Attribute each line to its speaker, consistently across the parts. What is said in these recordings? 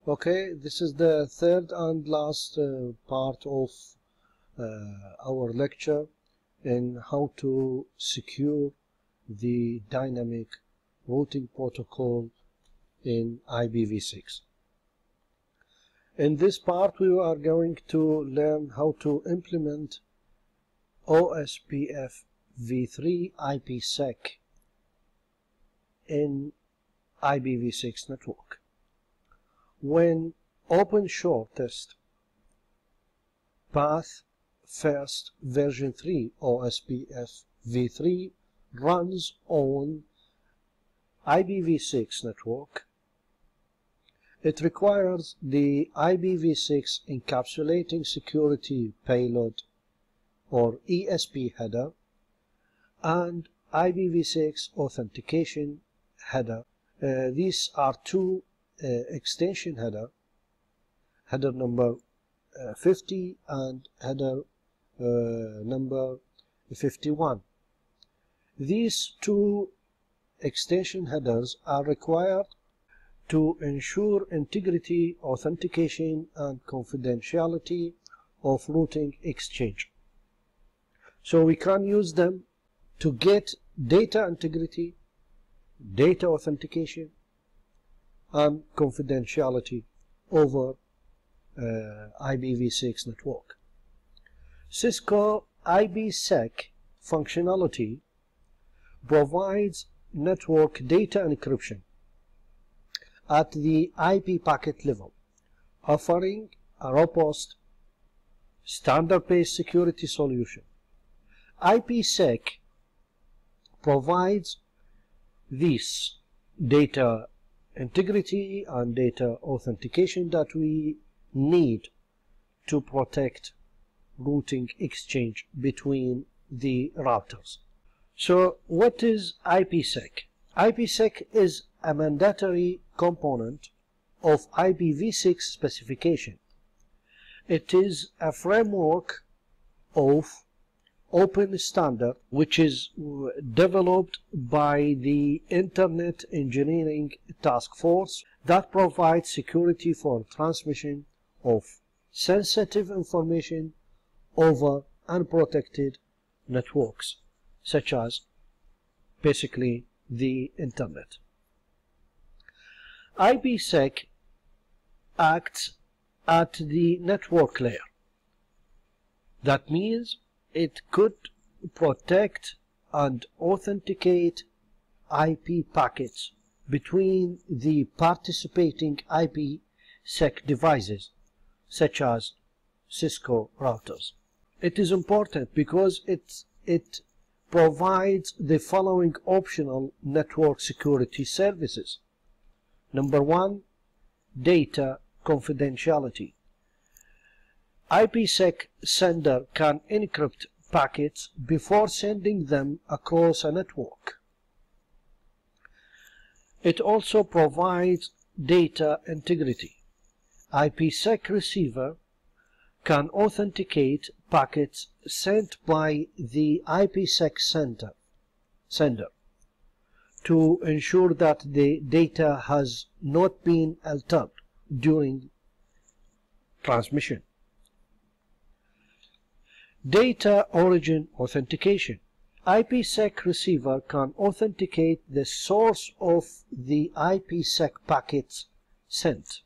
Speaker 1: Okay, this is the third and last part of our lecture in how to secure the dynamic routing protocol in IPv6. In this part we are going to learn how to implement OSPFv3 IPsec in IPv6 network. When open shortest path first version 3 OSPFv3 runs on IPv6 network, it requires the IPv6 encapsulating security payload or ESP header and IPv6 authentication header. These are two extension header number 50 and header number 51. These two extension headers are required to ensure integrity, authentication, and confidentiality of routing exchange. So we can use them to get data integrity, data authentication, and confidentiality over IPv6 network. Cisco IPsec functionality provides network data encryption at the IP packet level, offering a robust standard-based security solution. IPsec provides this data integrity and data authentication that we need to protect routing exchange between the routers. So what is IPsec? IPsec is a mandatory component of IPv6 specification. It is a framework of open standard which is developed by the Internet Engineering Task Force that provides security for transmission of sensitive information over unprotected networks, such as basically the Internet. IPsec acts at the network layer. That means it could protect and authenticate IP packets between the participating IPsec devices, such as Cisco routers. It is important because it provides the following optional network security services. Number one, data confidentiality. IPsec sender can encrypt packets before sending them across a network. It also provides data integrity. IPsec receiver can authenticate packets sent by the IPsec sender to ensure that the data has not been altered during transmission. Data origin authentication. IPsec receiver can authenticate the source of the IPsec packets sent.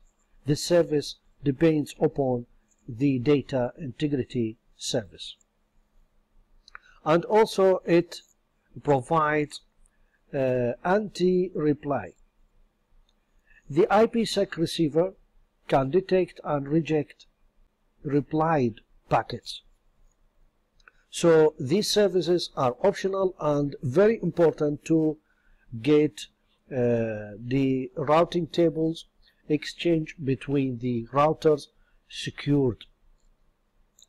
Speaker 1: This service depends upon the data integrity service. And also it provides anti-reply. The IPsec receiver can detect and reject replied packets. So these services are optional and very important to get the routing tables exchange between the routers secured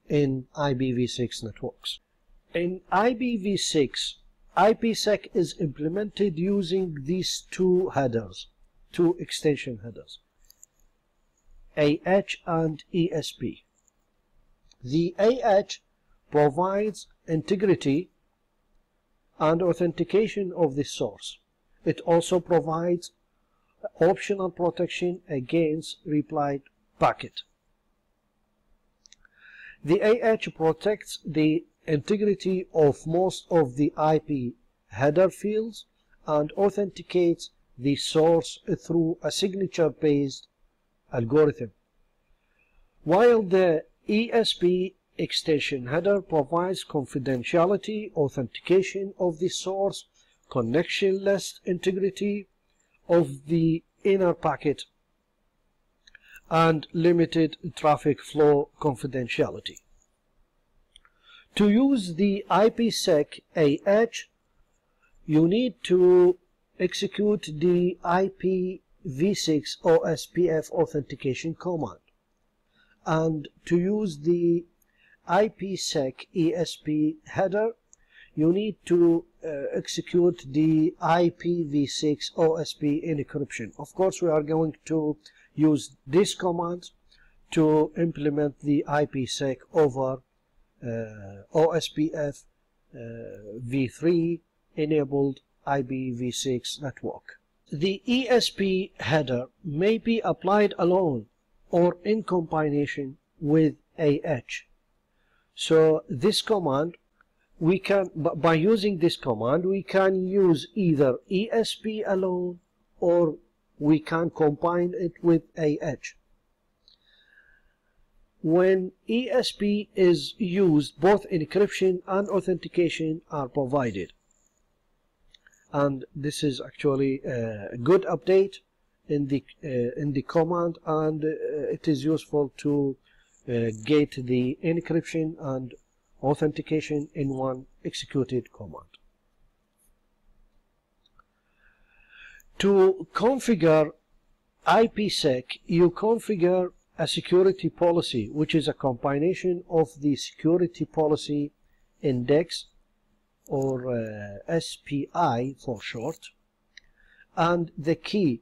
Speaker 1: in IPv6 networks. In IPv6, IPsec is implemented using these two headers, two extension headers, AH and ESP. The AH provides integrity and authentication of the source. It also provides optional protection against replied packet. The AH protects the integrity of most of the IP header fields and authenticates the source through a signature-based algorithm, while the ESP extension header provides confidentiality, authentication of the source, connection list integrity of the inner packet, and limited traffic flow confidentiality. To use the IPsec AH, you need to execute the IPv6 OSPF authentication command. And to use the IPsec ESP header, you need to execute the IPv6 OSP encryption. Of course, we are going to use this command to implement the IPsec over OSPFv3 enabled IPv6 network. The ESP header may be applied alone or in combination with AH. So this command, by using this command, we can use either ESP alone or we can combine it with AH. When ESP is used, both encryption and authentication are provided. And this is actually a good update in the command, and it is useful to get the encryption and authentication in one executed command. To configure IPsec, you configure a security policy, which is a combination of the security policy index, or SPI for short, and the key.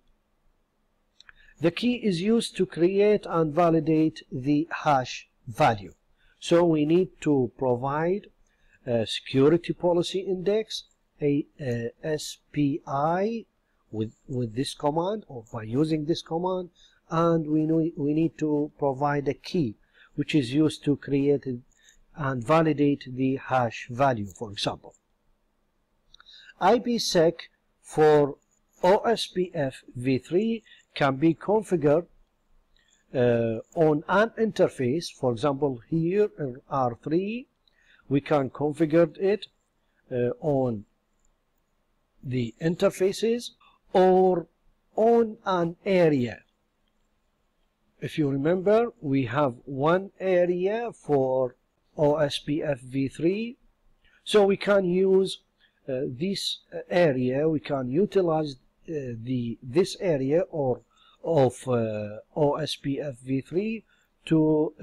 Speaker 1: The key is used to create and validate the hash value. So we need to provide a security policy index, a SPI with this command, or by using this command, and we need to provide a key which is used to create and validate the hash value, for example. IPsec for OSPFv3 can be configured on an interface. For example, here in R3 we can configure it on the interfaces or on an area. If you remember, we have one area for OSPFv3, so we can use this area, we can utilize this area of OSPFv3 to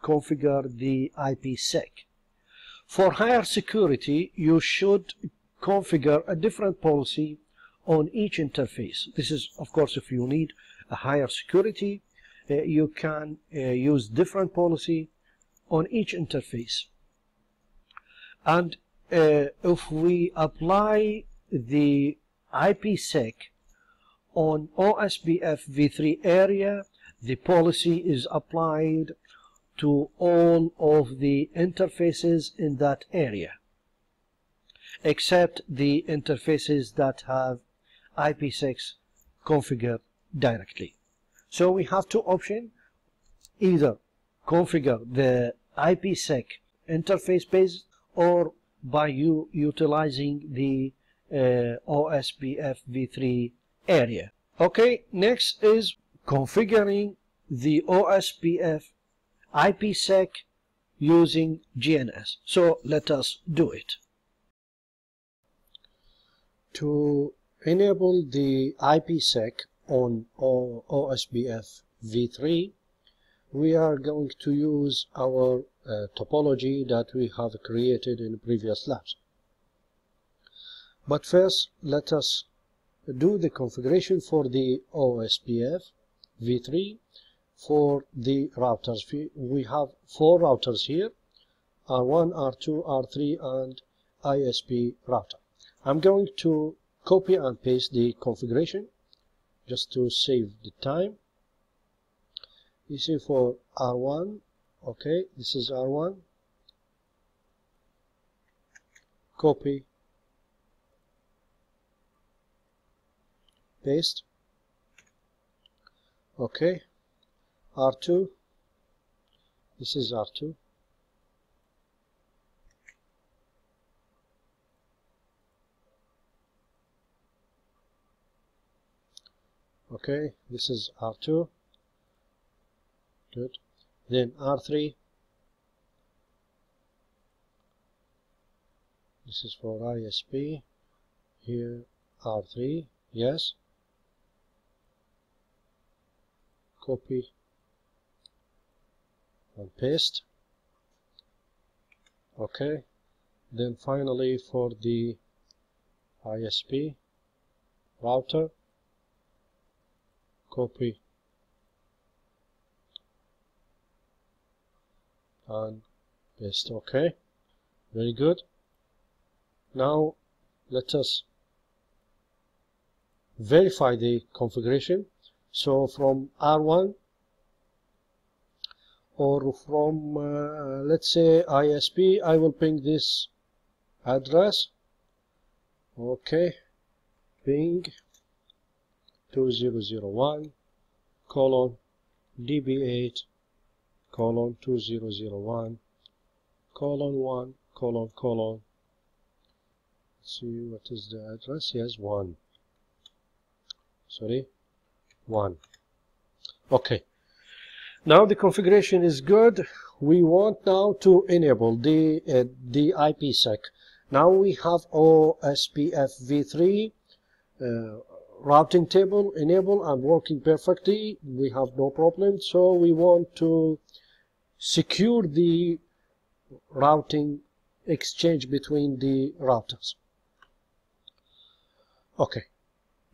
Speaker 1: configure the IPsec. For higher security, you should configure a different policy on each interface. This is, of course, if you need a higher security, you can use different policy on each interface. And if we apply the IPsec on OSPFv3 area, the policy is applied to all of the interfaces in that area, except the interfaces that have IPsec configured directly. So we have two options: either configure the IPsec interface based or by utilizing the OSPFv3 area. Okay, next is configuring the OSPF IPsec using GNS. So let us do it. To enable the IPsec on OSPFv3, we are going to use our topology that we have created in previous labs. But first, let us do the configuration for the OSPFv3 for the routers. We have 4 routers here: R1, R2, R3, and ISP router. I'm going to copy and paste the configuration just to save the time. You see for R1, okay, this is R1, copy, paste, okay, R2, this is R2, okay, this is R2, good, then R3, this is for ISP, here R3, yes, copy and paste, okay, then finally for the ISP router, copy and paste, okay, very good. Now let us verify the configuration. So from R1 or from let's say ISP, I will ping this address, okay, ping 2001 colon db8 colon 2001 colon 1 colon colon, let's see what is the address, yes, 1, sorry, 1, okay. Now the configuration is good. We want now to enable the IPsec. Now we have OSPFv3 routing table enabled and working perfectly. We have no problem. So we want to secure the routing exchange between the routers. Okay,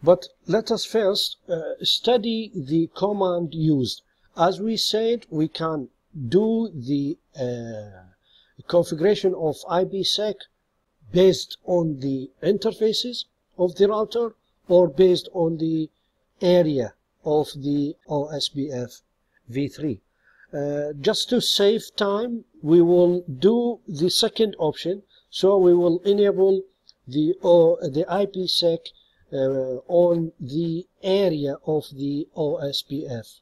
Speaker 1: but let us first study the command used. As we said, we can do the configuration of IPsec based on the interfaces of the router or based on the area of the OSPFv3. Just to save time, we will do the second option. So we will enable the IPsec on the area of the OSPF.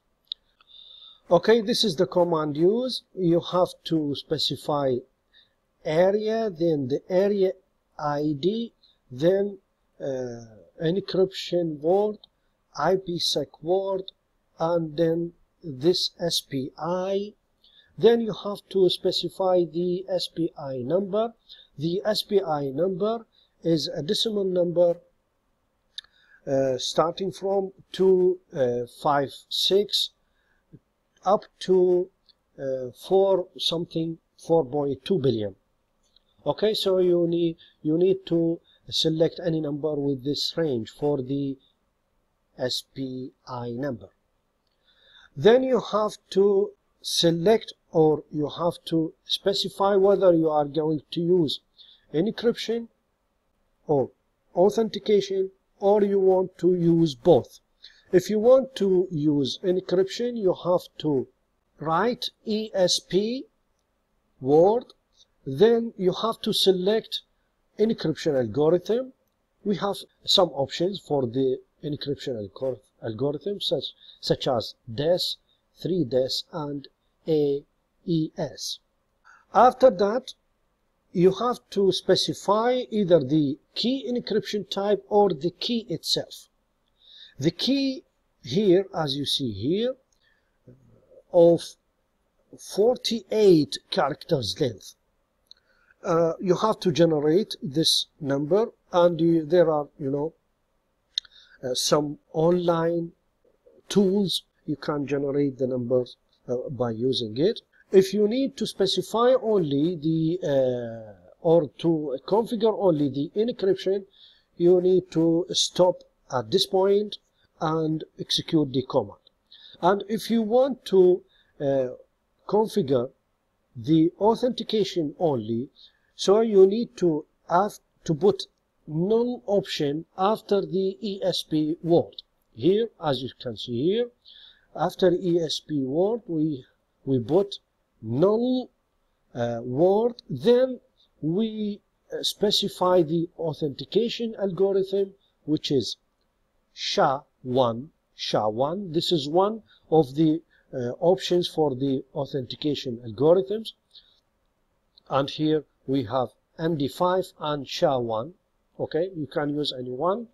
Speaker 1: Okay, this is the command used. You have to specify area, then the area ID, then encryption word, IPsec word, and then this SPI. Then you have to specify the SPI number. The SPI number is a decimal number starting from 256 up to 4.2 billion. Okay, so you need to select any number with this range for the SPI number. Then you have to select, or you have to specify whether you are going to use encryption or authentication, or you want to use both. If you want to use encryption, you have to write ESP word, then you have to select encryption algorithm. We have some options for the encryption algorithm such as DES, 3DES, and AES. After that, you have to specify either the key encryption type or the key itself. The key here, as you see here, of 48 characters length. You have to generate this number, and there are, some online tools you can generate the numbers by using it. If you need to specify only the or to configure only the encryption, you need to stop at this point and execute the command. And if you want to configure the authentication only, so you need to have to put null option after the ESP word. here, as you can see here, after ESP word, we put null word, then we specify the authentication algorithm, which is SHA-1. SHA-1. This is one of the options for the authentication algorithms. And here we have MD5 and SHA-1. Okay, you can use any one,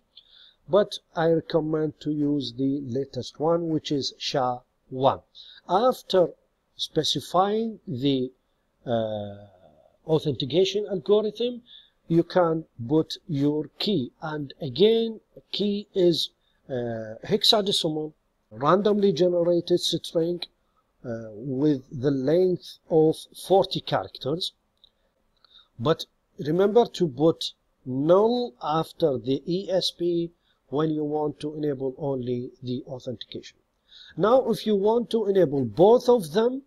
Speaker 1: but I recommend to use the latest one, which is SHA-1. After specifying the authentication algorithm, you can put your key, and again, key is hexadecimal randomly generated string with the length of 40 characters. But remember to put null after the ESP when you want to enable only the authentication. Now, if you want to enable both of them,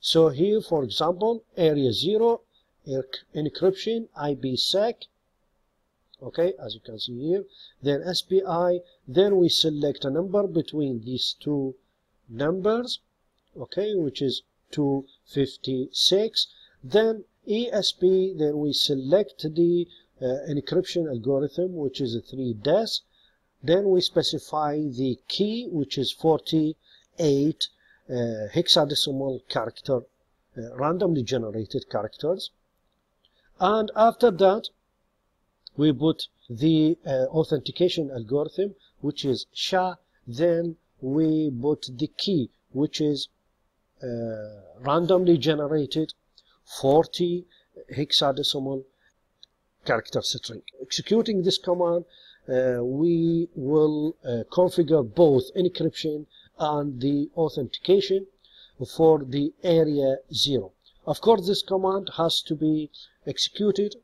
Speaker 1: so here, for example, area 0, encryption, IPsec, okay, as you can see here, then SPI, then we select a number between these two numbers, okay, which is 256, then ESP, then we select the encryption algorithm, which is a 3-des, then we specify the key, which is 48 hexadecimal character, randomly generated characters, and after that we put the authentication algorithm, which is SHA, then we put the key, which is randomly generated 40 hexadecimal character string. Executing this command, we will configure both encryption and the authentication for the area 0. Of course, this command has to be executed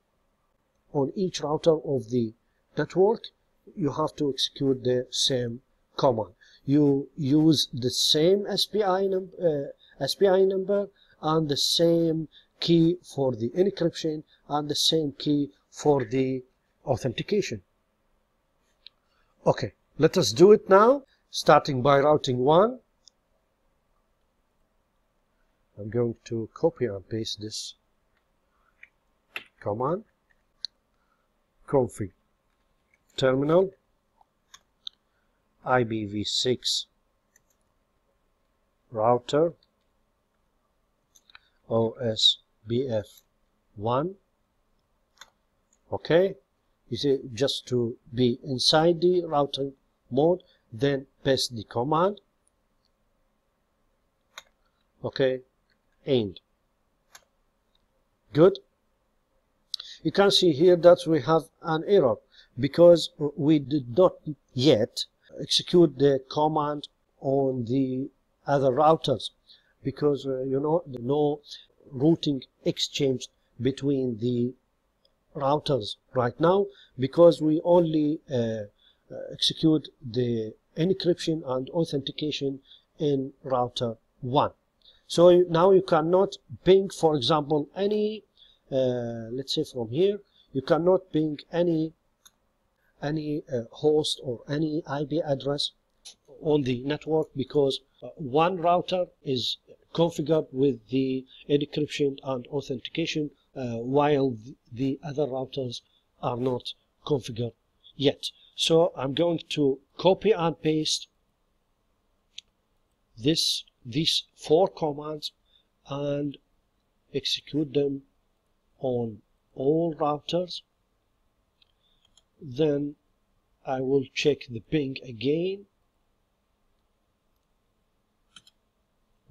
Speaker 1: on each router of the network. You have to execute the same command. You use the same SPI number and the same key for the encryption and the same key for the authentication. Okay, let us do it now, starting by routing 1. I'm going to copy and paste this command. Config terminal IPv6 router OSPFv3 okay, you see, just to be inside the routing mode, then paste the command, okay, end. Good. You can see here that we have an error because we did not yet execute the command on the other routers, because you know, no routing exchange between the routers right now, because we only execute the encryption and authentication in router 1. So now you cannot ping, for example, any let's say from here, you cannot ping any host or any IP address on the network, because one router is configured with the encryption and authentication, while the other routers are not configured yet. So I'm going to copy and paste these 4 commands and execute them on all routers. Then I will check the ping again.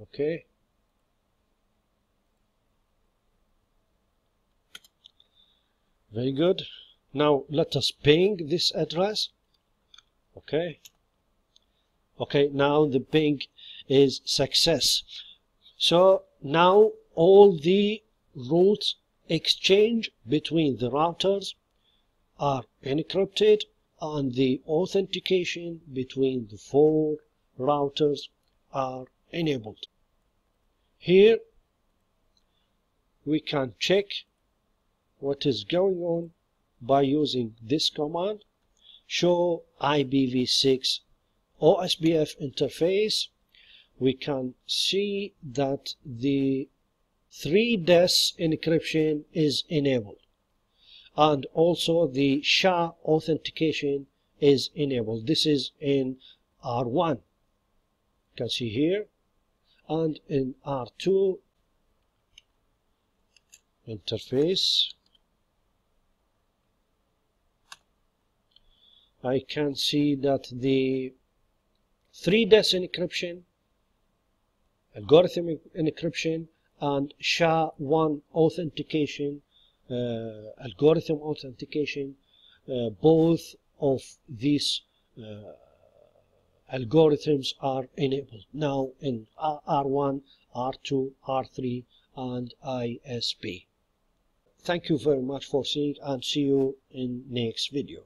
Speaker 1: Okay. Very good. Now let us ping this address. Okay. Okay, now the ping is success. So now all the routes exchange between the routers are encrypted, and the authentication between the 4 routers are enabled. Here we can check what is going on by using this command, show IPv6 OSPF interface, we can see that the 3-des encryption is enabled, and also the SHA authentication is enabled. This is in R1, you can see here, and in R2 interface I can see that the 3-des encryption, algorithm encryption, and SHA-1 authentication, algorithm authentication, both of these algorithms are enabled now in R1, R2, R3, and ISP. Thank you very much for seeing, and see you in next video.